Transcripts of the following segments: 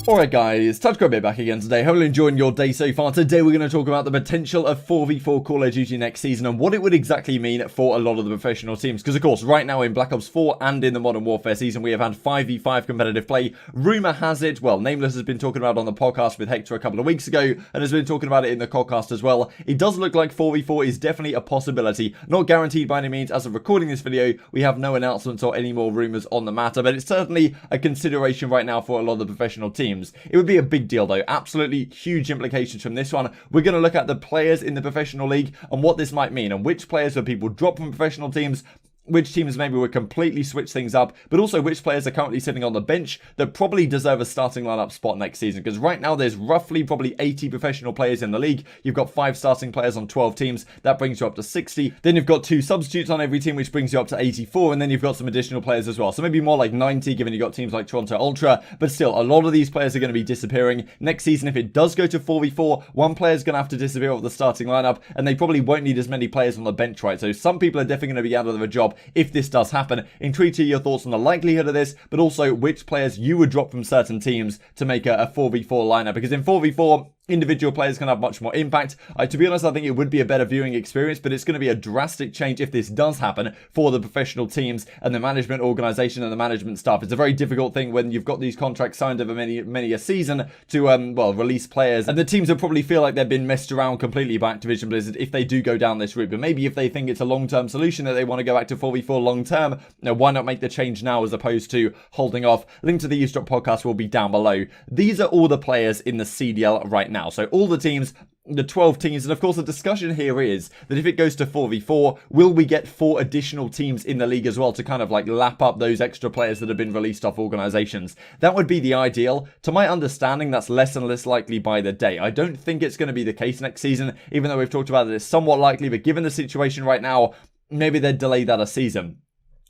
Alright guys, Touch Grab back again today. Hope you're enjoying your day so far. Today we're going to talk about the potential of 4v4 Call of Duty next season and what it would exactly mean for a lot of the professional teams. Because of course, right now in Black Ops 4 and in the Modern Warfare season, we have had 5v5 competitive play. Rumour has it, well, Nameless has been talking about it on the podcast with Hector a couple of weeks ago and has been talking about it in the podcast as well. It does look like 4v4 is definitely a possibility. Not guaranteed by any means. As of recording this video, we have no announcements or any more rumours on the matter, but it's certainly a consideration right now for a lot of the professional teams. It would be a big deal though, absolutely huge implications from this one. We're going to look at the players in the professional league and what this might mean and which players would people drop from professional teams, which teams maybe would completely switch things up, but also which players are currently sitting on the bench that probably deserve a starting lineup spot next season. Because right now there's roughly probably 80 professional players in the league. You've got 5 starting players on 12 teams. That brings you up to 60. Then you've got 2 substitutes on every team, which brings you up to 84. And then you've got some additional players as well. So maybe more like 90, given you've got teams like Toronto Ultra. But still, a lot of these players are going to be disappearing. Next season, if it does go to 4v4, one player is going to have to disappear off the starting lineup. And they probably won't need as many players on the bench, right? So some people are definitely going to be out of a job if this does happen. Intrigued to hear your thoughts on the likelihood of this, but also which players you would drop from certain teams to make a 4v4 lineup. Because in 4v4, individual players can have much more impact. To be honest, I think it would be a better viewing experience, but it's going to be a drastic change if this does happen for the professional teams and the management organization and the management staff. It's a very difficult thing when you've got these contracts signed over many a season to, well, release players. And the teams will probably feel like they've been messed around completely by Activision Blizzard if they do go down this route. But maybe if they think it's a long-term solution that they want to go back to 4v4 long-term, why not make the change now as opposed to holding off? Link to the Esports podcast will be down below. These are all the players in the CDL right now. So all the teams, the 12 teams, and of course the discussion here is that if it goes to 4v4, will we get 4 additional teams in the league as well to kind of like lap up those extra players that have been released off organizations? That would be the ideal. To my understanding, that's less and less likely by the day. I don't think it's going to be the case next season, even though we've talked about it, it's somewhat likely, but given the situation right now, maybe they'd delay that a season.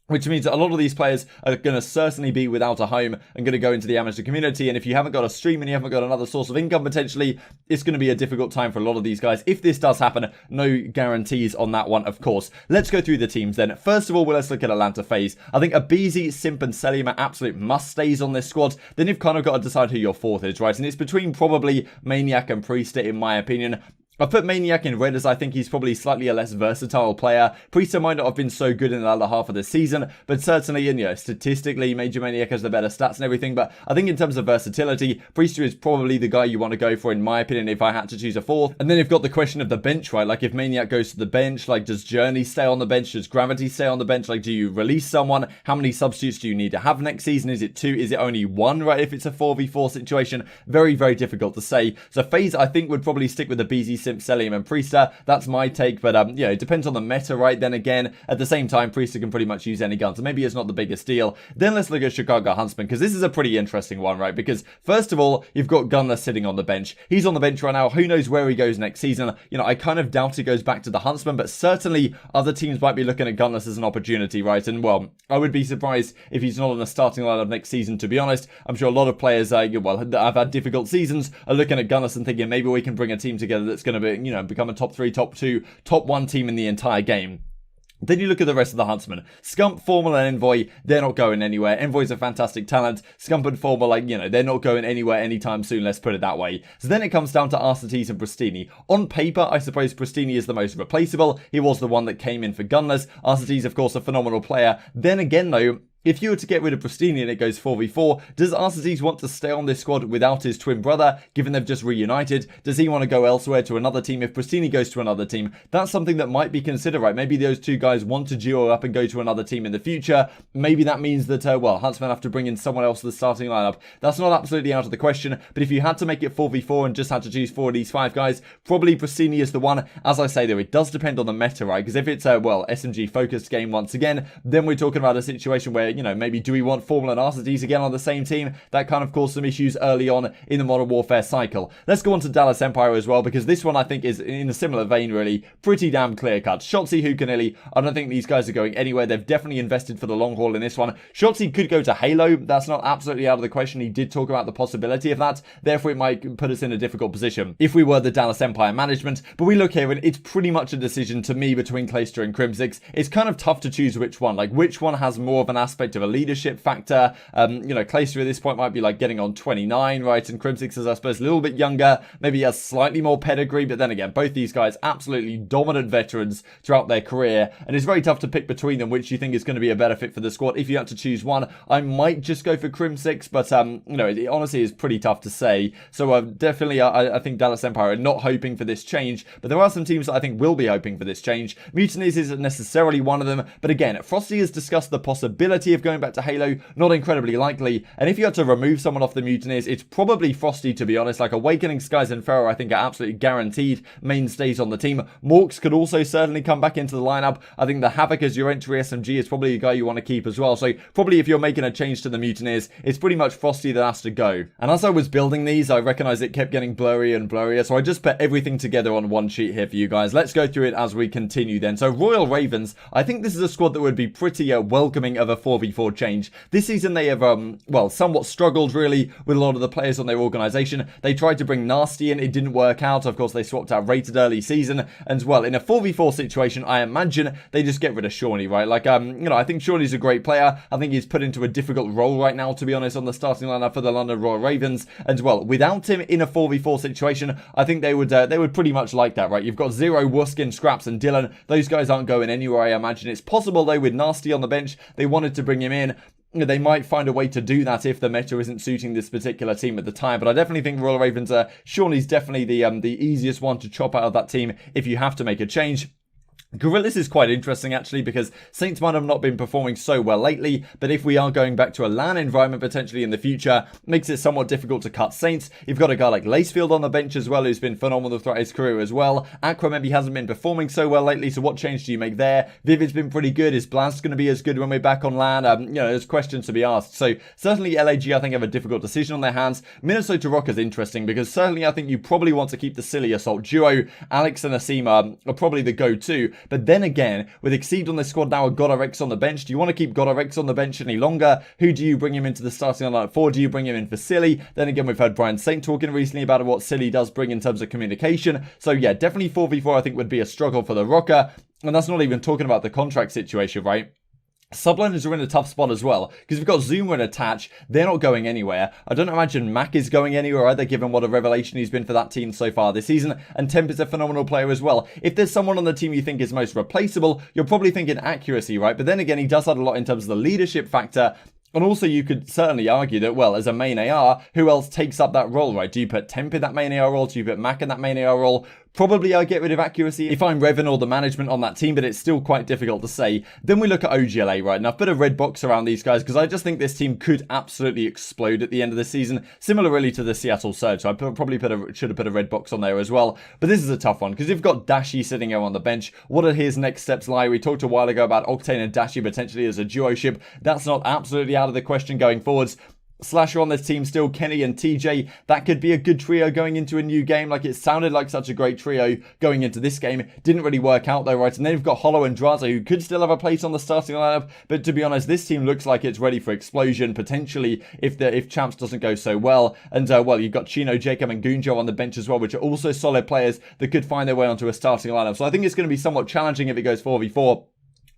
Which means that a lot of these players are going to certainly be without a home and going to go into the amateur community. And if you haven't got a stream and you haven't got another source of income, potentially, it's going to be a difficult time for a lot of these guys. If this does happen, no guarantees on that one, of course. Let's go through the teams then. First of all, let's look at Atlanta FaZe. I think Abizi, Simp, and Selim are absolute must-stays on this squad. Then you've kind of got to decide who your fourth is, right? And it's between probably Maniac and Priester, in my opinion. I put Maniac in red as I think he's probably slightly a less versatile player. Priester might not have been so good in the other half of the season, but certainly, you know, statistically, Major Maniac has the better stats and everything. But I think in terms of versatility, Priester is probably the guy you want to go for, in my opinion, if I had to choose a fourth. And then you've got the question of the bench, right? Like if Maniac goes to the bench, like does Journey stay on the bench? Does Gravity stay on the bench? Like do you release someone? How many substitutes do you need to have next season? Is it 2? Is it only 1, right? If it's a 4v4 situation, very, very difficult to say. So FaZe, I think, would probably stick with the BZ, Simp, Selim, and Priester. That's my take, but yeah, it depends on the meta, right? Then again, at the same time, Priester can pretty much use any gun, so maybe it's not the biggest deal. Then let's look at Chicago Huntsman, because this is a pretty interesting one, right? Because first of all, you've got Gunless sitting on the bench. He's on the bench right now. Who knows where he goes next season? You know, I kind of doubt he goes back to the Huntsman, but certainly other teams might be looking at Gunless as an opportunity, right? And well, I would be surprised if he's not on the starting lineup next season, to be honest. I'm sure a lot of players, well, that have had difficult seasons are looking at Gunless and thinking maybe we can bring a team together that's going to be, you know, become a top 3, top 2, top 1 team in the entire game. Then you look at the rest of the Huntsmen. Scump, Formal, and Envoy, they're not going anywhere. Envoy's a fantastic talent. Scump and Formal, like, you know, they're not going anywhere anytime soon, let's put it that way. So then it comes down to Arcetes and Pristini. On paper, I suppose Pristini is the most replaceable. He was the one that came in for Gunless. Arcetes, of course, a phenomenal player. Then again, though, if you were to get rid of Pristini and it goes 4v4, does Arcetes want to stay on this squad without his twin brother, given they've just reunited? Does he want to go elsewhere to another team if Pristini goes to another team? That's something that might be considered, right? Maybe those two guys want to duo up and go to another team in the future. Maybe that means that, well, Huntsman have to bring in someone else to the starting lineup. That's not absolutely out of the question, but if you had to make it 4v4 and just had to choose 4 of these 5 guys, probably Pristini is the one. As I say, though, it does depend on the meta, right? Because if it's a, well, SMG-focused game once again, then we're talking about a situation where, you know, maybe do we want Formal and Arcetes again on the same team? That kind of caused some issues early on in the Modern Warfare cycle. Let's go on to Dallas Empire as well, because this one I think is in a similar vein, really. Pretty damn clear-cut. Shotzzy, Hukanili, I don't think these guys are going anywhere. They've definitely invested for the long haul in this one. Shotzzy could go to Halo. That's not absolutely out of the question. He did talk about the possibility of that. Therefore, it might put us in a difficult position if we were the Dallas Empire management. But we look here and it's pretty much a decision to me between Clayster and Crimsix. It's kind of tough to choose which one. Like, which one has more of an aspect aspect of a leadership factor. Clayster at this point might be like getting on 29, right? And Crimsix is, I suppose, a little bit younger, maybe has slightly more pedigree, but then again, both these guys absolutely dominant veterans throughout their career, and it's very tough to pick between them which you think is going to be a better fit for the squad. If you had to choose one, I might just go for Crimsix, but it honestly is pretty tough to say. So definitely, I think Dallas Empire are not hoping for this change, but there are some teams that I think will be hoping for this change. Mutinies isn't necessarily one of them, but again, Frosty has discussed the possibility of going back to Halo, not incredibly likely, and if you had to remove someone off the Mutineers, it's probably Frosty, to be honest. Like Awakening, Skies, and Pharaoh, I think are absolutely guaranteed mainstays on the team. Morks could also certainly come back into the lineup. I think the Havoc as your entry SMG is probably a guy you want to keep as well, so probably if you're making a change to the Mutineers, it's pretty much Frosty that has to go. And as I was building these, I recognized it kept getting blurrier and blurrier, so I just put everything together on one sheet here for you guys. Let's go through it as we continue then. So Royal Ravens, I think this is a squad that would be pretty welcoming of a 4v4 change. This season they have, somewhat struggled really with a lot of the players on their organization. They tried to bring Nasty in, it didn't work out. Of course, they swapped out Rated early season, and well, in a 4v4 situation, I imagine they just get rid of Shawnee, right? Like, I think Shawnee's a great player. I think he's put into a difficult role right now, to be honest, on the starting lineup for the London Royal Ravens, and well, without him in a 4v4 situation, I think they would pretty much like that, right? You've got Zero, Wuskin, Scraps, and Dylan. Those guys aren't going anywhere, I imagine. It's possible, though, with Nasty on the bench, they wanted to bring him in. They might find a way to do that if the meta isn't suiting this particular team at the time. But I definitely think Royal Ravens, Shawnee's definitely the easiest one to chop out of that team if you have to make a change. Gorillas is quite interesting actually, because Saints might have not been performing so well lately, but if we are going back to a LAN environment potentially in the future, makes it somewhat difficult to cut Saints. You've got a guy like Lacefield on the bench as well, who's been phenomenal throughout his career as well. Aqua maybe hasn't been performing so well lately, so what change do you make there? Vivid's been pretty good. Is Blast going to be as good when we're back on LAN? There's questions to be asked. So certainly LAG I think have a difficult decision on their hands. Minnesota Rock is interesting, because certainly I think you probably want to keep the Silly Assault duo. Alex and Asima are probably the go-to. But then again, with Exceed on this squad now and GodRx on the bench, do you want to keep GodRx on the bench any longer? Who do you bring him into the starting lineup for? Do you bring him in for Silly? Then again, we've heard Brian Saint talking recently about what Silly does bring in terms of communication. So yeah, definitely 4v4 I think would be a struggle for the Rocker. And that's not even talking about the contract situation, right? Subliners are in a tough spot as well, because we've got Zuma and Attach. They're not going anywhere. I don't imagine Mac is going anywhere either, given what a revelation he's been for that team so far this season. And Temp is a phenomenal player as well. If there's someone on the team you think is most replaceable, you're probably thinking accuracy, right? But then again, he does add a lot in terms of the leadership factor. And also you could certainly argue that, well, as a main AR, who else takes up that role, right? Do you put Temp in that main AR role? Do you put Mac in that main AR role? Probably I'll get rid of accuracy if I'm Revan or the management on that team, but it's still quite difficult to say. Then we look at OGLA, right? And I've put a red box around these guys because I just think this team could absolutely explode at the end of the season. Similar really to the Seattle Surge. So I probably should have put a red box on there as well. But this is a tough one because you've got Dashy sitting here on the bench. What are his next steps lie? We talked a while ago about Octane and Dashy potentially as a duo ship. That's not absolutely out of the question going forwards. Slasher on this team still, Kenny and TJ. That could be a good trio going into a new game. Like, it sounded like such a great trio going into this game. Didn't really work out though, right? And then you've got Hollow and Draza, who could still have a place on the starting lineup. But to be honest, this team looks like it's ready for explosion, potentially, if Champs doesn't go so well. And, well, you've got Chino, Jacob, and Gunjo on the bench as well, which are also solid players that could find their way onto a starting lineup. So I think it's going to be somewhat challenging if it goes 4v4.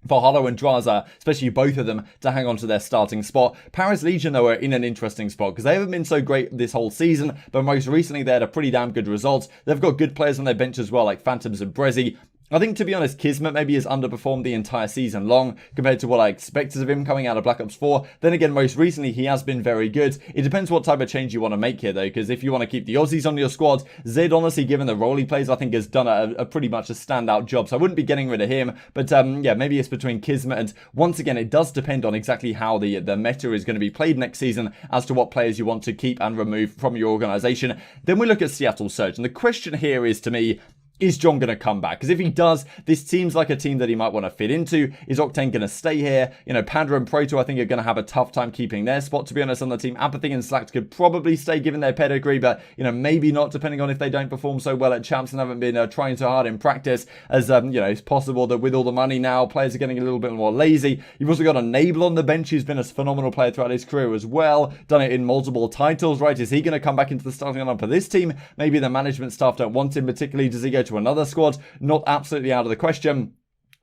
For Hollow and Draza, especially both of them, to hang on to their starting spot. Paris Legion, though, are in an interesting spot because they haven't been so great this whole season, but most recently they had a pretty damn good results. They've got good players on their bench as well, like Phantoms and Brezzy. I think, to be honest, Kismet maybe has underperformed the entire season long compared to what I expected of him coming out of Black Ops 4. Then again, most recently, he has been very good. It depends what type of change you want to make here, though, because if you want to keep the Aussies on your squad, Zed, honestly, given the role he plays, I think has done a pretty much a standout job. So I wouldn't be getting rid of him, but yeah, maybe it's between Kismet and, once again, it does depend on exactly how the meta is going to be played next season as to what players you want to keep and remove from your organization. Then we look at Seattle Surge, and the question here is, to me, is John going to come back? Because if he does, this seems like a team that he might want to fit into. Is Octane going to stay here? You know, Panda and Proto, I think, are going to have a tough time keeping their spot, to be honest, on the team. Apathy and Slacks could probably stay given their pedigree, but, you know, maybe not, depending on if they don't perform so well at Champs and haven't been trying so hard in practice. As, you know, it's possible that with all the money now, players are getting a little bit more lazy. You've also got Enable on the bench, who's been a phenomenal player throughout his career as well. Done it in multiple titles, right? Is he going to come back into the starting lineup for this team? Maybe the management staff don't want him particularly. Does he go to another squad? Not absolutely out of the question.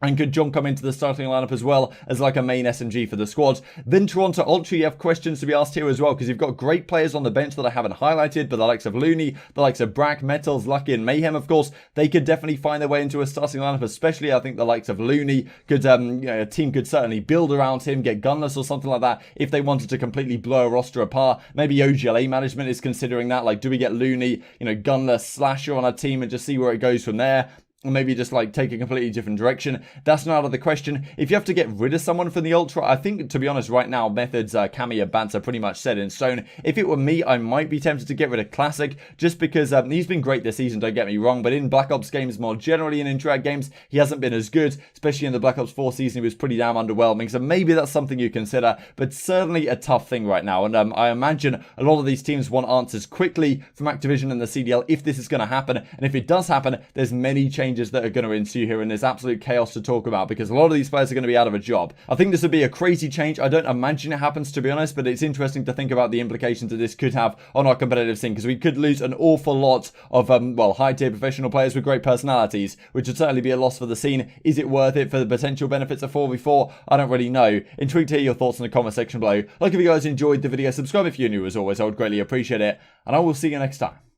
and could John come into the starting lineup as well as like a main SMG for the squad. Then Toronto Ultra, you have questions to be asked here as well, because you've got great players on the bench that I haven't highlighted, but the likes of Looney, the likes of Brack, Metals, Lucky, and Mayhem, of course, they could definitely find their way into a starting lineup, especially I think the likes of Looney could, a team could certainly build around him, get Gunless or something like that, if they wanted to completely blow a roster apart. Maybe OGLA management is considering that, like, do we get Looney, Gunless, Slasher on our team and just see where it goes from there? Or maybe just like take a completely different direction. That's not out of the question. If you have to get rid of someone from the Ultra, I think, to be honest, right now, Method's Cammy and Bants are pretty much set in stone. If it were me, I might be tempted to get rid of Classic, just because he's been great this season, don't get me wrong, but in Black Ops games more generally and in Drag games, he hasn't been as good, especially in the Black Ops 4 season, he was pretty damn underwhelming, so maybe that's something you consider, but certainly a tough thing right now, and I imagine a lot of these teams want answers quickly from Activision and the CDL if this is going to happen, and if it does happen, there's many changes that are going to ensue here, and there's absolute chaos to talk about because a lot of these players are going to be out of a job. I think this would be a crazy change. I don't imagine it happens, to be honest, but it's interesting to think about the implications that this could have on our competitive scene, because we could lose an awful lot of, high-tier professional players with great personalities, which would certainly be a loss for the scene. Is it worth it for the potential benefits of 4v4? I don't really know. Intrigued to hear your thoughts in the comment section below. Like if you guys enjoyed the video, subscribe if you're new as always, I would greatly appreciate it, and I will see you next time.